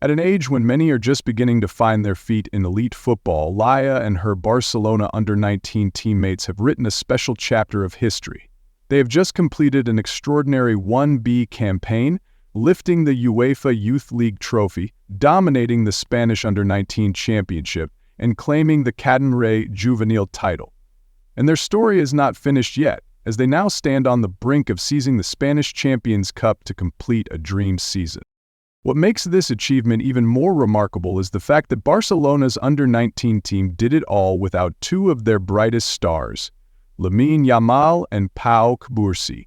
At an age when many are just beginning to find their feet in elite football, Laia and her Barcelona under-19 teammates have written a special chapter of history. They have just completed an extraordinary 1B campaign, lifting the UEFA Youth League trophy, dominating the Spanish under-19 championship, and claiming the Cadenre juvenile title. And their story is not finished yet, as they now stand on the brink of seizing the Spanish Champions Cup to complete a dream season. What makes this achievement even more remarkable is the fact that Barcelona's under-19 team did it all without two of their brightest stars, Lamine Yamal and Pau Cubarsí,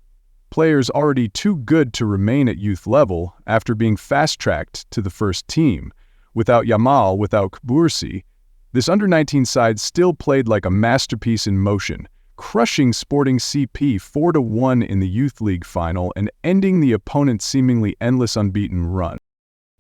players already too good to remain at youth level after being fast-tracked to the first team. Without Yamal, without Cubarsí, this under-19 side still played like a masterpiece in motion, crushing Sporting CP 4-1 in the Youth League final and ending the opponent's seemingly endless unbeaten run.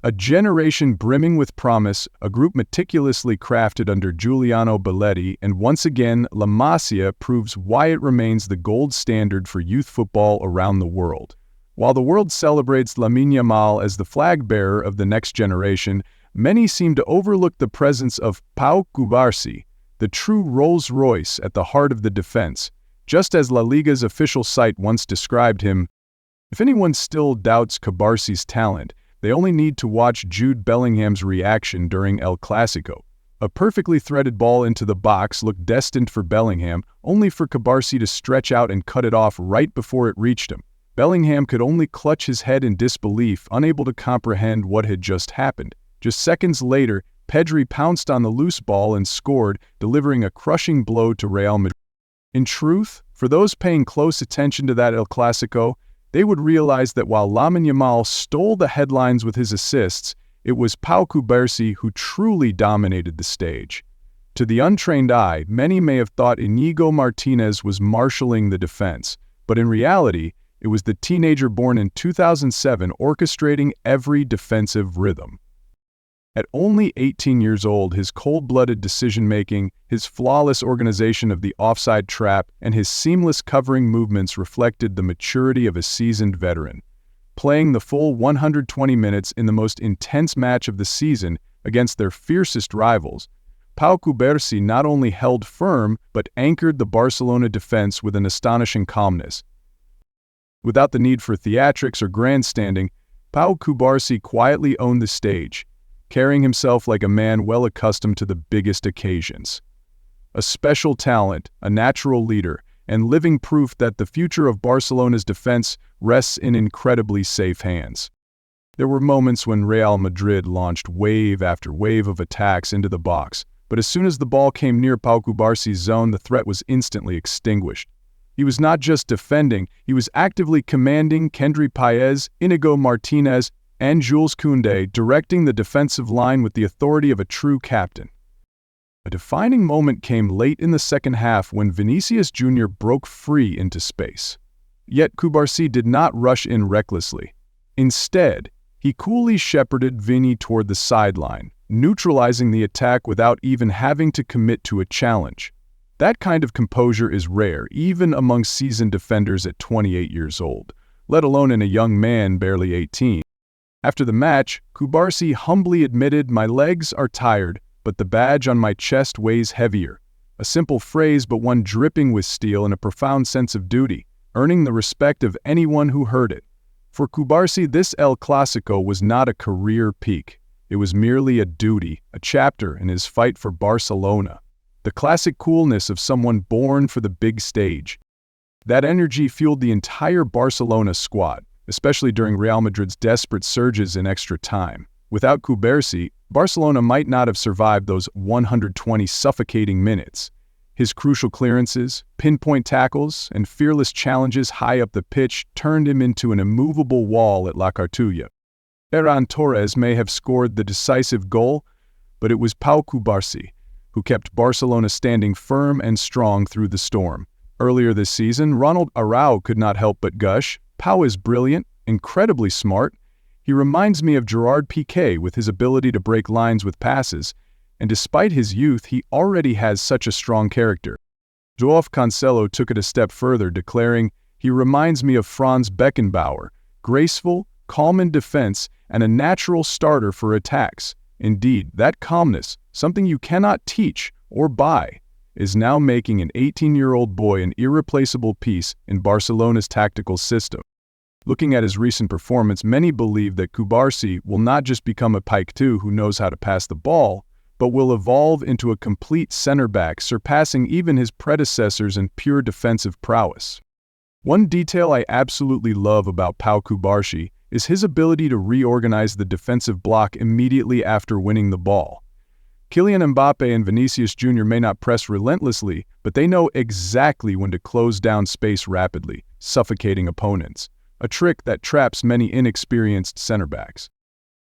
A generation brimming with promise, a group meticulously crafted under Giuliano Belletti, and once again, La Masia proves why it remains the gold standard for youth football around the world. While the world celebrates Lamine Yamal as the flag-bearer of the next generation, many seem to overlook the presence of Pau Cubarsí, the true Rolls-Royce at the heart of the defense, just as La Liga's official site once described him. If anyone still doubts Cubarsí's talent, they only need to watch Jude Bellingham's reaction during El Clásico. A perfectly threaded ball into the box looked destined for Bellingham, only for Cubarsí to stretch out and cut it off right before it reached him. Bellingham could only clutch his head in disbelief, unable to comprehend what had just happened. Just seconds later, Pedri pounced on the loose ball and scored, delivering a crushing blow to Real Madrid. In truth, for those paying close attention to that El Clásico, they would realize that while Lamine Yamal stole the headlines with his assists, it was Pau Cubarsí who truly dominated the stage. To the untrained eye, many may have thought Íñigo Martínez was marshalling the defense, but in reality, it was the teenager born in 2007 orchestrating every defensive rhythm. At only 18 years old, his cold-blooded decision-making, his flawless organization of the offside trap, and his seamless covering movements reflected the maturity of a seasoned veteran. Playing the full 120 minutes in the most intense match of the season against their fiercest rivals, Pau Cubarsí not only held firm but anchored the Barcelona defense with an astonishing calmness. Without the need for theatrics or grandstanding, Pau Cubarsí quietly owned the stage, carrying himself like a man well accustomed to the biggest occasions. A special talent, a natural leader, and living proof that the future of Barcelona's defense rests in incredibly safe hands. There were moments when Real Madrid launched wave after wave of attacks into the box, but as soon as the ball came near Pau Cubarsí's zone, the threat was instantly extinguished. He was not just defending, he was actively commanding Kendry Páez, Íñigo Martínez, and Jules Koundé, directing the defensive line with the authority of a true captain. A defining moment came late in the second half when Vinicius Jr. broke free into space. Yet Cubarsí did not rush in recklessly. Instead, he coolly shepherded Vini toward the sideline, neutralizing the attack without even having to commit to a challenge. That kind of composure is rare, even among seasoned defenders at 28 years old, let alone in a young man barely 18. After the match, Cubarsí humbly admitted, "My legs are tired, but the badge on my chest weighs heavier." A simple phrase, but one dripping with steel and a profound sense of duty, earning the respect of anyone who heard it. For Cubarsí, this El Clásico was not a career peak. It was merely a duty, a chapter in his fight for Barcelona. The classic coolness of someone born for the big stage. That energy fueled the entire Barcelona squad, especially during Real Madrid's desperate surges in extra time. Without Cubarsí, Barcelona might not have survived those 120 suffocating minutes. His crucial clearances, pinpoint tackles, and fearless challenges high up the pitch turned him into an immovable wall at La Cartuja. Ferran Torres may have scored the decisive goal, but it was Pau Cubarsí who kept Barcelona standing firm and strong through the storm. Earlier this season, Ronald Araujo could not help but gush, "Pau is brilliant, incredibly smart. He reminds me of Gerard Piqué with his ability to break lines with passes, and despite his youth, he already has such a strong character." Joao Cancelo took it a step further, declaring, "He reminds me of Franz Beckenbauer, graceful, calm in defense, and a natural starter for attacks. Indeed, that calmness, something you cannot teach or buy, is now making an 18-year-old boy an irreplaceable piece in Barcelona's tactical system. Looking at his recent performance, many believe that Cubarsi will not just become a pike two who knows how to pass the ball, but will evolve into a complete center-back, surpassing even his predecessors in pure defensive prowess. One detail I absolutely love about Pau Cubarsí is his ability to reorganize the defensive block immediately after winning the ball. Kylian Mbappé and Vinicius Jr. may not press relentlessly, but they know exactly when to close down space rapidly, suffocating opponents, a trick that traps many inexperienced center-backs.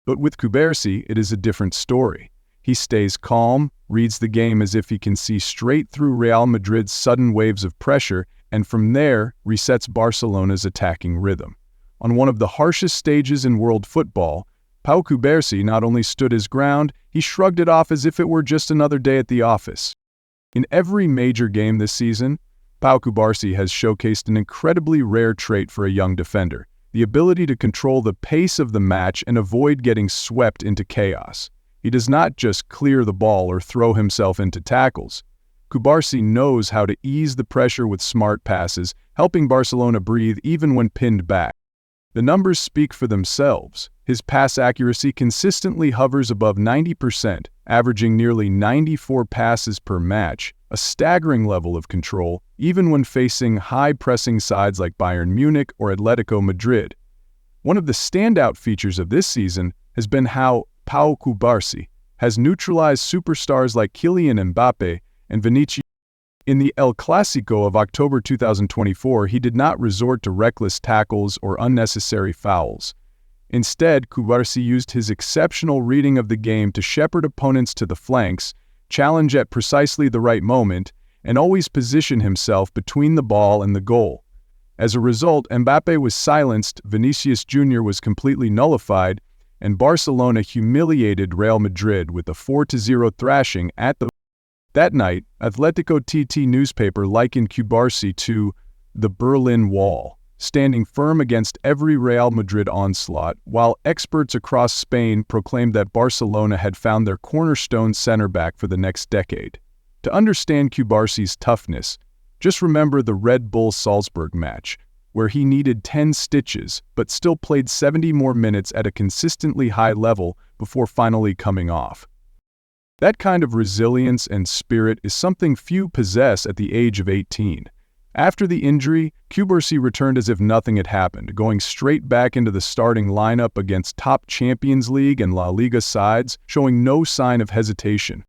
But with Cubarsi, it is a different story. He stays calm, reads the game as if he can see straight through Real Madrid's sudden waves of pressure, and from there resets Barcelona's attacking rhythm. On one of the harshest stages in world football, Pau Cubarsí not only stood his ground, he shrugged it off as if it were just another day at the office. In every major game this season, Pau Cubarsí has showcased an incredibly rare trait for a young defender, the ability to control the pace of the match and avoid getting swept into chaos. He does not just clear the ball or throw himself into tackles. Cubarsi knows how to ease the pressure with smart passes, helping Barcelona breathe even when pinned back. The numbers speak for themselves. His pass accuracy consistently hovers above 90%, averaging nearly 94 passes per match, a staggering level of control, even when facing high-pressing sides like Bayern Munich or Atletico Madrid. One of the standout features of this season has been how Pau Cubarsí has neutralized superstars like Kylian Mbappé and Vinicius. In the El Clásico of October 2024, he did not resort to reckless tackles or unnecessary fouls. Instead, Cubarsi used his exceptional reading of the game to shepherd opponents to the flanks, challenge at precisely the right moment, and always position himself between the ball and the goal. As a result, Mbappé was silenced, Vinicius Jr. was completely nullified, and Barcelona humiliated Real Madrid with a 4-0 thrashing at the. That night, Atletico TT newspaper likened Cubarsi to the Berlin Wall, standing firm against every Real Madrid onslaught, while experts across Spain proclaimed that Barcelona had found their cornerstone center-back for the next decade. To understand Cubarsi's toughness, just remember the Red Bull Salzburg match, where he needed 10 stitches but still played 70 more minutes at a consistently high level before finally coming off. That kind of resilience and spirit is something few possess at the age of 18. After the injury, Cubarsi returned as if nothing had happened, going straight back into the starting lineup against top Champions League and La Liga sides, showing no sign of hesitation.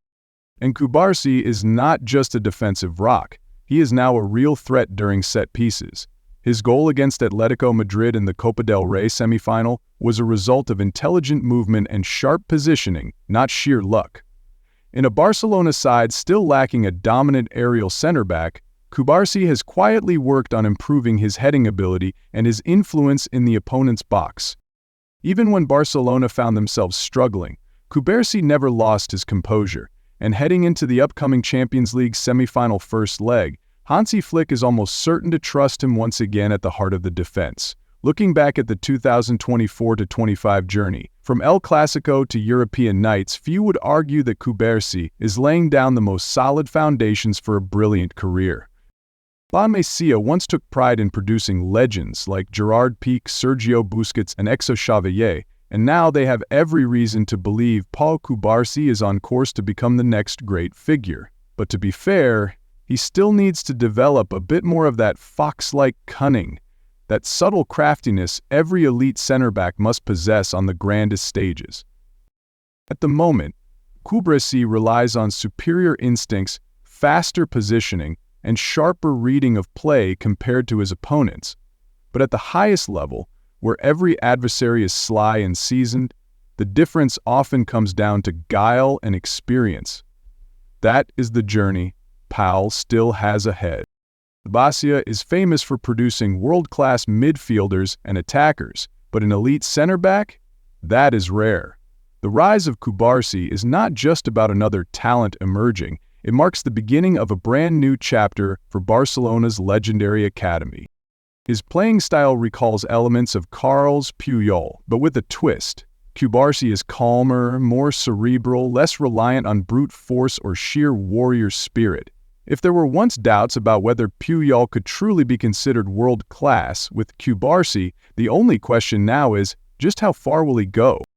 And Cubarsi is not just a defensive rock, he is now a real threat during set pieces. His goal against Atletico Madrid in the Copa del Rey semifinal was a result of intelligent movement and sharp positioning, not sheer luck. In a Barcelona side still lacking a dominant aerial center-back, Cubarsi has quietly worked on improving his heading ability and his influence in the opponent's box. Even when Barcelona found themselves struggling, Cubarsi never lost his composure, and heading into the upcoming Champions League semi-final first leg, Hansi Flick is almost certain to trust him once again at the heart of the defense. Looking back at the 2024-25 journey, from El Clásico to European nights, few would argue that Cubarsi is laying down the most solid foundations for a brilliant career. Masia once took pride in producing legends like Gerard Piqué, Sergio Busquets, and Exo Xavier, and now they have every reason to believe Pau Cubarsí is on course to become the next great figure. But to be fair, he still needs to develop a bit more of that fox-like cunning, that subtle craftiness every elite center-back must possess on the grandest stages. At the moment, Cubarsi relies on superior instincts, faster positioning, and sharper reading of play compared to his opponents. But at the highest level, where every adversary is sly and seasoned, the difference often comes down to guile and experience. That is the journey Pau still has ahead. Masia is famous for producing world-class midfielders and attackers, but an elite center-back? That is rare. The rise of Cubarsi is not just about another talent emerging, it marks the beginning of a brand new chapter for Barcelona's legendary academy. His playing style recalls elements of Carl's Puyol, but with a twist. Cubarsi is calmer, more cerebral, less reliant on brute force or sheer warrior spirit. If there were once doubts about whether Puyol could truly be considered world-class, with Cubarsi, the only question now is, just how far will he go?